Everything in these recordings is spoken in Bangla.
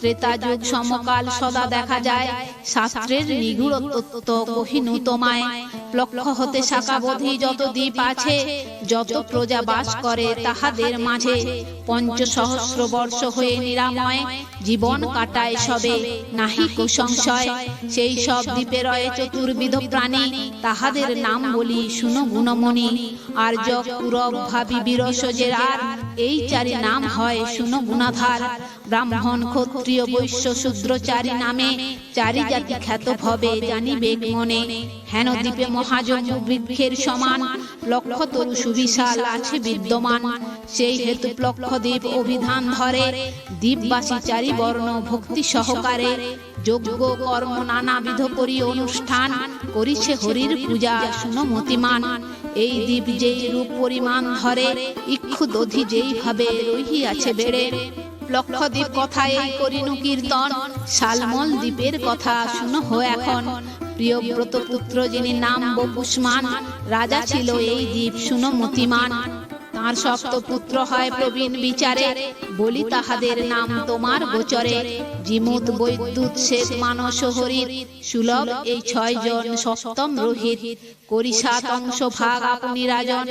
ত্রেতা যুগ সমকাল সদা দেখা যায়, শাস্ত্রের নিগূঢ় তত্ত্ব কহিনু তোমায়। লক্ষ হতে শাখাবধি যত দ্বীপ আছে, যত প্রজা বাস করে তাহাদের মাঝে। পঞ্চসহস্র বর্ষ হয়ে নিরাময়, জীবন কাটায় সবে নাহি কো সংশয়। সেই সব দ্বীপে রয়ে চতুর্বিধ প্রাণী, তাহাদের নাম বলি শুনো গুণমণি। আর্য কুরব ভাবি বিরসজের আর, এই চারি নাম হয় শুনো গুণাধার। ব্রাহ্মণ ক্ষত্রিয় বৈশ্য শূদ্র চারি নামে, চারি জাতি খ্যাত ভবে জানিবে মনে। হেন দ্বীপে মহাজম্বু বৃক্ষের সমান, লক্ষ তরু সুবিশাল আছে বিদ্যমান। সেই হেতু লক্ষ দ্বীপ অভিধান ধরে, দ্বীপবাসী চারি বর্ণ ভক্তি সহকারে। যজ্ঞ কর্ম নানাবিধ করি অনুষ্ঠান, করিছে হরির পূজা শুনো মতিমান। এই দ্বীপ যেই রূপ পরিমাণ ধরে, ইক্ষু দধি যেই ভাবে রহিয়াছে বেড়ে। লক্ষ দ্বীপ কথা এই করিনু কীর্তন, শালমল দ্বীপের কথা শুনো এখন। প্রিয়ব্রত পুত্র যিনি নাম বপুষ্মান, রাজা ছিল এই দ্বীপ শুনো মতিমান। তাঁর সপ্ত পুত্র হয় প্রবীণ বিচারে, বলি তাহাদের নাম তোমার গোচরে। জিমুত বৈদ্যুৎ শ্বেত মানস হরিত, সুলভ এই 6 জন সপ্তম রোহিত। করি 7 অংশ ভাগ আপনি রাজন,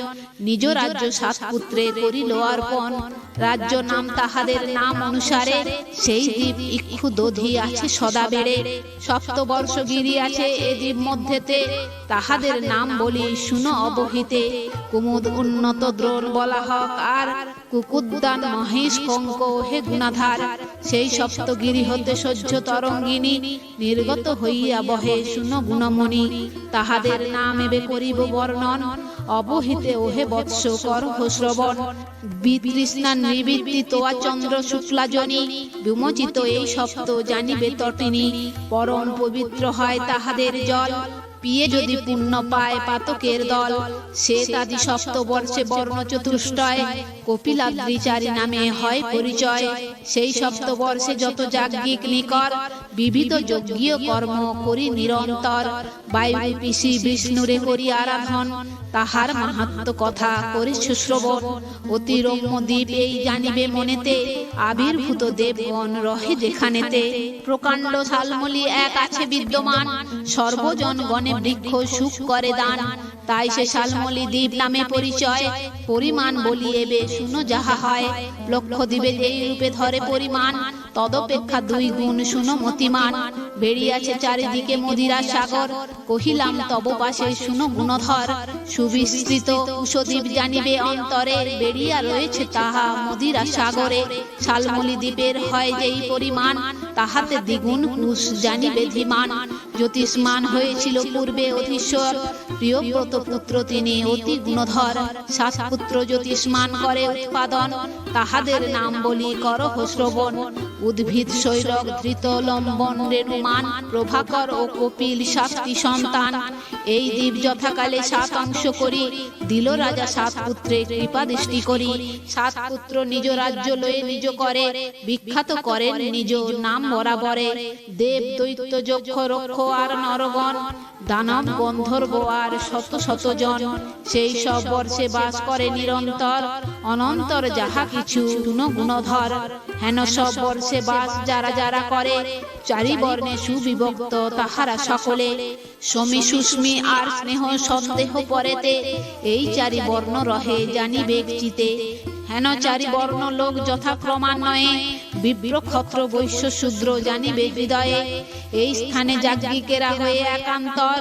নিজ রাজ্য 7 পুত্রে করিল অর্পণ। রাজ্য নাম তাহাদের নাম অনুসারে, সেই দ্বীপ ইক্ষু দধি আছে সদা বেড়ে। সপ্তবর্ষ গিরি আছে এ দ্বীপ মধ্যেতে, তাহাদের নাম বলি শুনো অবহিতে। কুমুদ উন্নত দ্রোণ বলা হক আর, কুকুদ্দান মহেশ কঙ্ক হে গুণাধার। সেই সপ্তগিরি হতে সহ্য তরঙ্গিনী, নির্গত হইয়া বহে শুনো গুণমণি। তাহাদের নাম এবে করিব বর্ণন, অবহিতে ওহে বৎস করহ শ্রবণ। বিতৃষ্ণা নিবৃত্তি তোয়া চন্দ্র শুক্লাজনী, বিমোচিত এই সপ্ত জানিবে তটিনী। পরম পবিত্র হয় তাহাদের জল, পিয়ে যদি পুণ্য পায় পাতকের দল। শ্বেতাদি সপ্তবর্ষে বর্ণ চতুষ্টয়, কপিলাদ্রি চারি নামে হয় পরিচয়। সেই সপ্তবর্ষে যত যাজ্ঞিক নিকর, বিবিধ যজ্ঞীয় কর্ম করি নিরন্তর। বায়ুরূপী শ্রী বিষ্ণুরে করি আরাধন, তাহার মাহাত্ম্য কথা করিছ শ্রবণ। অতি রম্য দ্বীপ এই জানিবে মনেতে, আবির্ভূত দেবগণ রহে যেখানেতে। প্রকাণ্ড শালমলি এক আছে বিদ্যমান, সর্বজন গণে বৃক্ষ সুখ করে দান। তাই সে শালমলি দ্বীপ নামে পরিচয়, পরিমাণ বলি এবে শুনো যাহা হয়। লক্ষ দ্বীপে যেই রূপে ধরে পরিমাণ, তদপেক্ষা 2 গুণ শুনো মতিমান। বেরিয়াছে চারিদিকে মদিরা সাগর, কহিলাম তব পাশে শুনো গুণধর। সুবিস্তৃত কুশদ্বীপ জানিবে অন্তরে, বেরিয়া রয়েছে তাহা মদিরা সাগরে। শালমলি দ্বীপের হয় যেই পরিমাণ, তাহাতে দ্বিগুণ কুশ জানিবে ধীমান। জ্যোতিষ্মান হয়েছিল পূর্বে অধীশ্বর, প্রিয়ব্রত পুত্র তিনি অতি গুণধর। 7 পুত্র জ্যোতিষ্মান করে উৎপাদন, তাহাদের নাম বলি করহ শ্রবণ। উদ্ভিদ শৈলক ধৃত লম্বন রেণুমান, প্রভাকর ও কপিল 7টি সন্তান। এই দ্বীপ যথাকালে 7 অংশ করি, দিল রাজা 7 পুত্রে কৃপা দৃষ্টি করি। 7 পুত্র নিজ রাজ্য লয়ে নিজ করে, বিখ্যাত করেন নিজ নাম বরাবরে। দেব দৈত্য যক্ষ রক্ষ আর নরগণ, দানব গন্ধর্ব আর শত শত জন। সেই সব বর্ষে বাস করে নিরন্তর, অনন্তর যাহা কিছু গুণধর। হেন সব বর্ষে বাস যারা যারা করে, চারি বর্ণে সুবিভক্ত তাহারা সকলে। সমী সুস্মি আর স্নেহ সন্দেহ পরেতে, এই চারি বর্ণ রহে জানিবে চিতে। হেন চারি বর্ণ লোক যথাক্রমান্বয়ে, বিপ্র ক্ষত্র বৈশ্য শূদ্র জানিবে হৃদয়ে। এই স্থানে যাজ্ঞিকেরা হয়ে একান্তর,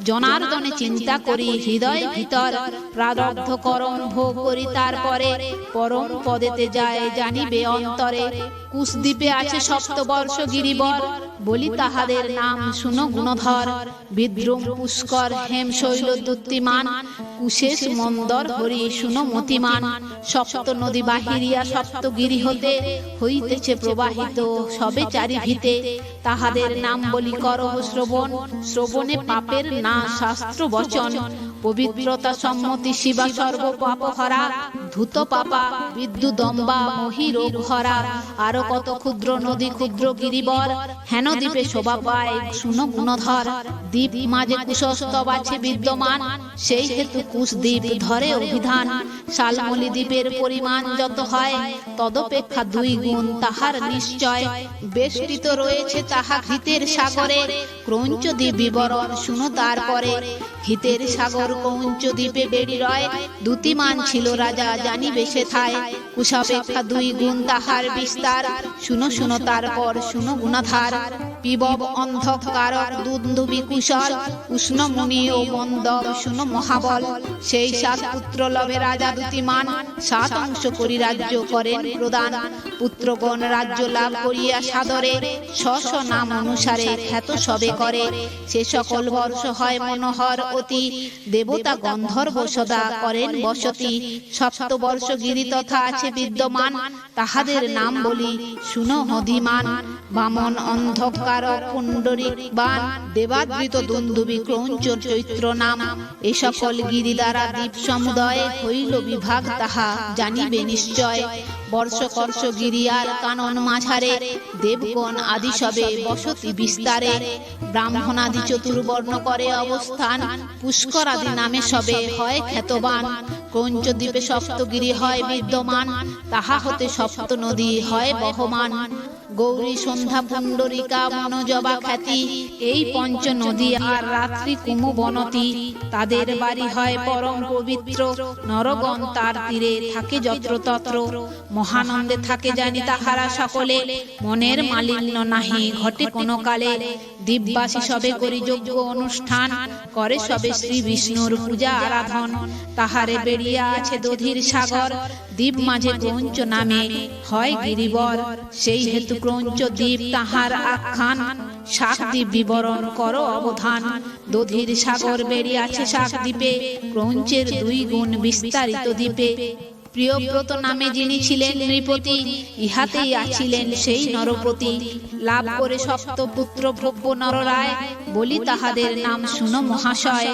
জনার্দনে চিন্তা করি হৃদয় ভিতর। প্রারব্ধ করম ভোগ করি তারপরে, পরম পদেতে যায় জানিবে অন্তরে। কুশদ্বীপে আছে সপ্তবর্ষ গিরিবর, বলি তাহাদের নাম শুনো গুণধর। বিদ্রুম পুষ্কর হেম শৈল দ্যুতিমান, কুশেশ মন্দর হরি শুনো মতিমান। সপ্ত নদী বাহিরিয়া সপ্তগিরি হতে, হইতেছে প্রবাহিত সবে চারিভিতে। তাহাদের নাম বলি করহ শ্রবণ, শ্রবণে পাপের না শাস্ত্র বচন। পবিত্রতা সম্মতি শিবা সর্ব পাপহরা, ধূত পাপা বিদ্যুদম্বা মহি রোগ হরা। আরো কত ক্ষুদ্র নদী ক্ষুদ্র গিরিবর, হেন দ্বীপে শোভা পায় শুনো গুণধর। দ্বীপ মাঝে কুশস্তব আছে বিদ্যমান, সেই হেতু কুশ দ্বীপ ধরে অভিধান। শালমলি দ্বীপের পরিমাণ যত হয়, তদপেক্ষা 2 গুণ তাহার নিশ্চয়। বেষ্টিত রয়েছে তাহা হিতের সাগরে, ক্রৌঞ্চ দ্বীপ বিবরণ শুনো তারপরে। হিতের সাগর ক্রৌঞ্চ দ্বীপে বেড়ি রয়, দ্যুতিমান ছিল রাজা জানিবে সেথায়। কুশাপেক্ষা 2 গুণ তাহার বিস্তার, শুনো শুনো তারপর শুনো গুণাধার। পিবব অন্ধকারক দুন্দুবি কুশল, উষ্ণ মুনি ও মন্দব শুনো মহাবল। সেই 7 পুত্র লবে রাজা দ্যুতিমান, 7 অংশ করি রাজ্য করেন প্রদান। পুত্রগণ রাজ্য লাভ করিয়া সাদরে, স্ব নাম অনুসারে খ্যাত সবে করে। সে সকল বর্ষ হয় মনোহর অতি, দেবতা গন্ধর্ব সদা করেন বসতি। সপ্তবর্ষ গিরি তথা আছে বিদ্যমান, তাহাদের নাম বলি শুনো হদিমান। বামন অন্ধকারক পুণ্ডরিক বান, দেবাদৃত দুন্দুবি ক্রৌঞ্চ চৈত্র নাম। এ সকল গিরি দ্বারা দ্বীপ সমুদয়, হইল বিভাগ তাহা জানিবে নিশ্চয়। বর্ষ কর্ষ গিরি আর কানন মাঝারে, দেবগণ আদি সবে বসতি বিস্তারে। ব্রাহ্মণাদি চতুর্বর্ণ করে অবস্থান, পুষ্কর আদি নামে সবে হয় খ্যাতবান। ক্রৌঞ্চ দ্বীপে সপ্তগিরি হয় বিদ্যমান, তাহা হতে সপ্ত নদী হয় বহমান। গৌরী সন্ধ্যা পুণ্ডরিকা মনোজবা খ্যাতি, এই পঞ্চ নদী আর রাত্রি কুমু বনতি। তাদের বাড়ি হয় পরম পবিত্র, নরগণ তার তীরে থাকে যত্র তত্র। মহানন্দে থাকে জানি তাহারা সকলে, মনের মালিন্য নাহি ঘটে কোনো কালে। দ্বীপবাসী সবে করি যজ্ঞ অনুষ্ঠান, করে সবে শ্রী বিষ্ণুর পূজা আরাধন। তাহারে বেরিয়া আছে দধির সাগর, দ্বীপ মাঝে ক্রৌঞ্চ নামে হয় গিরিবর। সেই হেতু ক্রৌঞ্চ দ্বীপ তাহার আখ্যান, শাক দ্বীপ বিবরণ করো অবধান। দধির সাগর বেরিয়াছে শাক দ্বীপে, ক্রৌঞ্চের 2 গুণ বিস্তারিত দ্বীপে। প্রিয়ব্রত নামে যিনি ছিলেন নৃপতি, ইহাতেই আছিলেন সেই নরপতি। লাভ করে সপ্তপুত্র ভব্য নররায়, বলি তাহাদের নাম শুনো মহাশয়।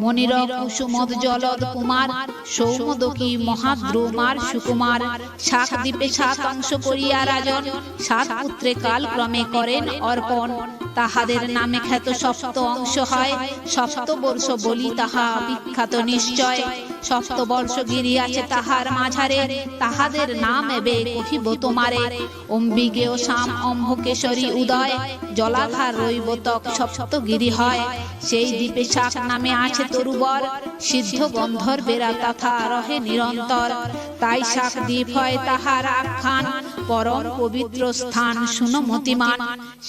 মনিরক কুসুমদ জলদ কুমার, সৌমদকী মহাদ্রুমার সুকুমার। শাক দ্বীপে 7 অংশ করিয়া রাজন, 7 পুত্রে কাল ক্রমে করেন অর্পণ। তাহাদের নামে খ্যাত সপ্ত অংশ হয়, সপ্তবর্ষ বলি তাহা বিখ্যাত নিশ্চয়। সপ্তবর্ষ গিরি আছে তাহার মাঝারে, তাহাদের নাম এবে কহিব তোমারে। অম্বিগেয় শাম অম্ভকেশরী উদয়, জলাধার রৈবতক সপ্তগিরি হয়। সেই দ্বীপে শাক নামে আছে তরুবর, সিদ্ধ গন্ধর্বেরা তথা রহে নিরন্তর। তাই শাক দ্বীপ হয় তাহার আখ্যান, পরম পবিত্র স্থান শুনো মতিমান।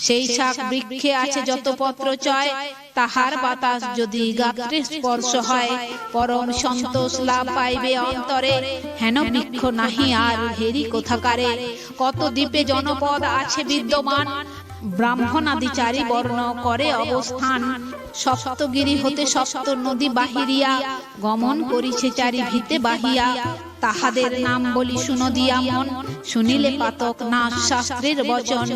সেই শাক বৃক্ষে আছে যত পত্র চয়, তাহার বাতাস যদি গাত্রে স্পর্শ হয়, পরম সন্তোষ লাভ পাইবে অন্তরে। হেন বৃক্ষ নাহি আর হেরি কোথাকারে। কত দ্বীপে জনপদ আছে বিদ্যমান, ব্রাহ্মণ আদি 4 বর্ণ করে অবস্থান। সপ্তগিরি হতে সপ্ত নদী বাহিরিয়া, গমন করিছে চারিভিতে বাহিয়া। তাহাদের নাম বলি শুনো দিয়া মন, শুনিলে পাতক না শাস্ত্রের বচন।